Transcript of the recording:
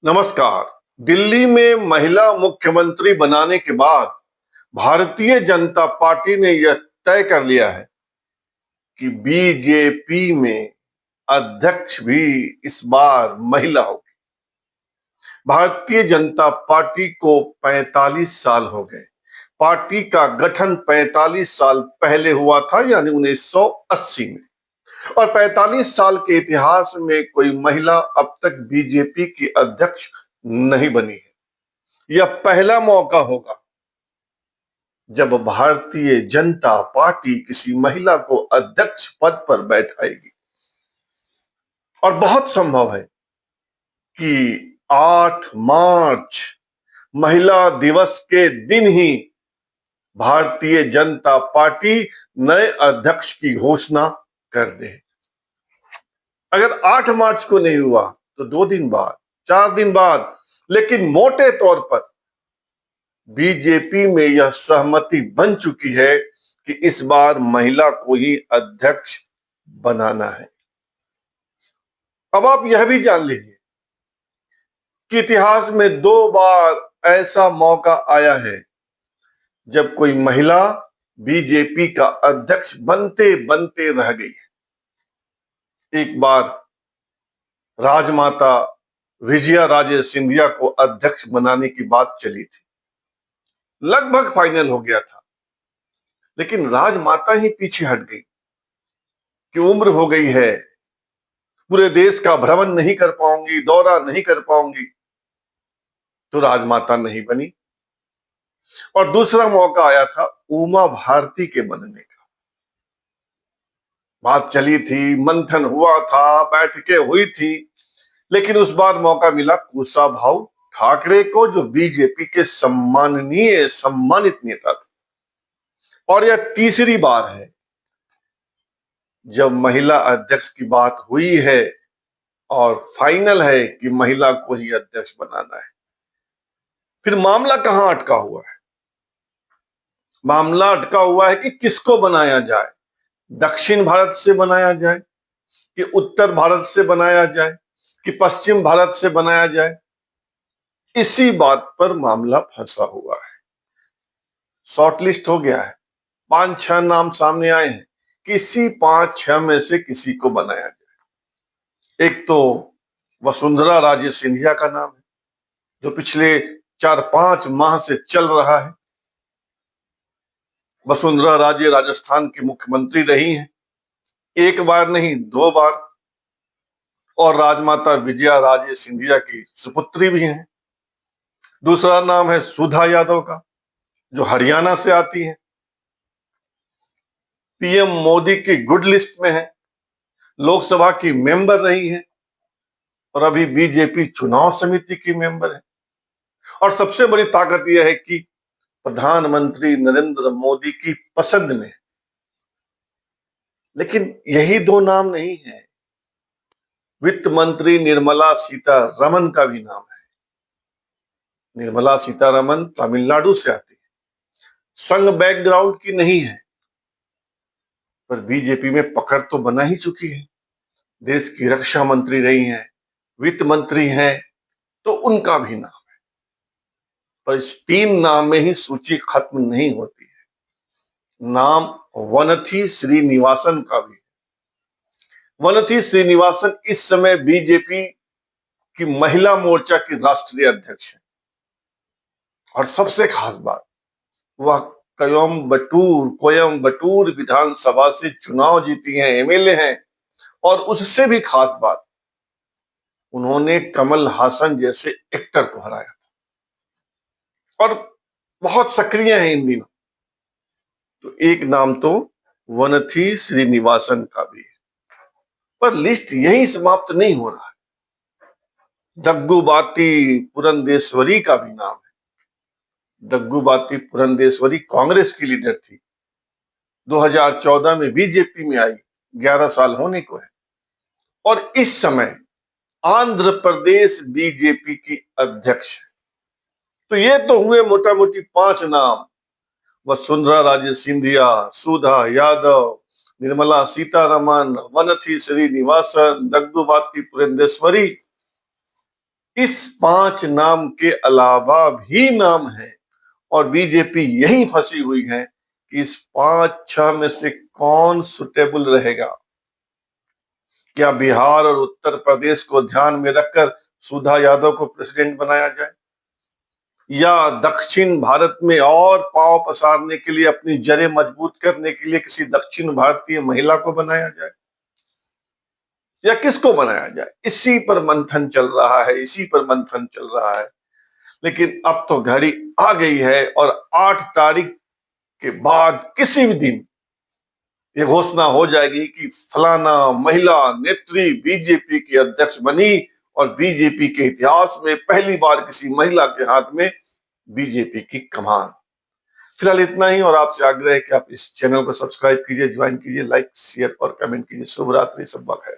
नमस्कार। दिल्ली में महिला मुख्यमंत्री बनाने के बाद भारतीय जनता पार्टी ने यह तय कर लिया है कि बीजेपी में अध्यक्ष भी इस बार महिला होगी। भारतीय जनता पार्टी को 45 साल हो गए। पार्टी का गठन 45 साल पहले हुआ था, यानी 1980 में। और 45 साल के इतिहास में कोई महिला अब तक बीजेपी की अध्यक्ष नहीं बनी है। यह पहला मौका होगा जब भारतीय जनता पार्टी किसी महिला को अध्यक्ष पद पर बैठाएगी। और बहुत संभव है कि 8 मार्च महिला दिवस के दिन ही भारतीय जनता पार्टी नए अध्यक्ष की घोषणा कर दे। अगर 8 मार्च को नहीं हुआ तो 2 दिन बाद, 4 दिन बाद, लेकिन मोटे तौर पर बीजेपी में यह सहमति बन चुकी है कि इस बार महिला को ही अध्यक्ष बनाना है। अब आप यह भी जान लीजिए कि इतिहास में 2 बार ऐसा मौका आया है जब कोई महिला बीजेपी का अध्यक्ष बनते बनते रह गई है। एक बार राजमाता विजया राजे सिंधिया को अध्यक्ष बनाने की बात चली थी, लगभग फाइनल हो गया था, लेकिन राजमाता ही पीछे हट गई कि उम्र हो गई है, पूरे देश का भ्रमण नहीं कर पाऊंगी, दौरा नहीं कर पाऊंगी, तो राजमाता नहीं बनी। और दूसरा मौका आया था उमा भारती के बनने का। बात चली थी, मंथन हुआ था, बैठकें हुई थी, लेकिन उस बार मौका मिला कुशाभाऊ ठाकरे को, जो बीजेपी के सम्मानित नेता थे। और यह तीसरी बार है जब महिला अध्यक्ष की बात हुई है और फाइनल है कि महिला को ही अध्यक्ष बनाना है। फिर मामला कहां अटका हुआ है? मामला अटका हुआ है कि किसको बनाया जाए। दक्षिण भारत से बनाया जाए कि उत्तर भारत से बनाया जाए कि पश्चिम भारत से बनाया जाए, इसी बात पर मामला फंसा हुआ है। शॉर्टलिस्ट हो गया है, 5-6 नाम सामने आए हैं, किसी 5-6 में से किसी को बनाया जाए। एक तो वसुंधरा राजे सिंधिया का नाम है, जो पिछले 4-5 माह से चल रहा है। वसुंधरा राजे राजस्थान की मुख्यमंत्री रही हैं, 1 बार नहीं 2 बार, और राजमाता विजया राजे सिंधिया की सुपुत्री भी हैं। दूसरा नाम है सुधा यादव का, जो हरियाणा से आती है, पीएम मोदी की गुड लिस्ट में है, लोकसभा की मेंबर रही है और अभी बीजेपी चुनाव समिति की मेंबर है। और सबसे बड़ी ताकत यह है कि प्रधानमंत्री नरेंद्र मोदी की पसंद में। लेकिन यही 2 नाम नहीं है, वित्त मंत्री निर्मला सीतारमण का भी नाम है। निर्मला सीतारमण तमिलनाडु से आती है, संघ बैकग्राउंड की नहीं है, पर बीजेपी में पकड़ तो बना ही चुकी है। देश की रक्षा मंत्री रही हैं, वित्त मंत्री हैं, तो उनका भी नाम है। पर इस 3 नाम में ही सूची खत्म नहीं होती है। नाम वनथी श्रीनिवासन का भी। वनथी श्रीनिवासन इस समय बीजेपी की महिला मोर्चा की राष्ट्रीय अध्यक्ष है। और सबसे खास बात, वह कोयम्बटूर विधानसभा से चुनाव जीती हैं, एमएलए हैं। और उससे भी खास बात, उन्होंने कमल हासन जैसे एक्टर को हराया था और बहुत सक्रिय हैं इन दिनों। तो एक नाम तो वनथी श्रीनिवासन का भी है। पर लिस्ट यही समाप्त नहीं हो रहा है। दग्गुबाती पुरंदेश्वरी का भी नाम है। दग्गुबाती पुरंदेश्वरी कांग्रेस की लीडर थी, 2014 में बीजेपी में आई, 11 साल होने को है। और इस समय आंध्र प्रदेश बीजेपी की अध्यक्ष है। तो ये तो हुए मोटा मोटी 5 नाम, वसुंधरा राजे सिंधिया, सुधा यादव, निर्मला सीतारमण, वनथी श्रीनिवासन, दग्गुबाती पुरंदेश्वरी। इस 5 नाम के अलावा भी नाम है और बीजेपी यही फंसी हुई है कि इस 5-6 में से कौन सुटेबल रहेगा। क्या बिहार और उत्तर प्रदेश को ध्यान में रखकर सुधा यादव को प्रेसिडेंट बनाया जाए, या दक्षिण भारत में और पांव पसारने के लिए, अपनी जड़ें मजबूत करने के लिए किसी दक्षिण भारतीय महिला को बनाया जाए, या किसको बनाया जाए? इसी पर मंथन चल रहा है, इसी पर मंथन चल रहा है। लेकिन अब तो घड़ी आ गई है और 8 तारीख के बाद किसी भी दिन ये घोषणा हो जाएगी कि फलाना महिला नेत्री बीजेपी की अध्यक्ष बनी और बीजेपी के इतिहास में पहली बार किसी महिला के हाथ में बीजेपी की कमान। फिलहाल इतना ही, और आपसे आग्रह है कि आप इस चैनल को सब्सक्राइब कीजिए, ज्वाइन कीजिए, लाइक शेयर और कमेंट कीजिए। शुभ रात्रि, सब है।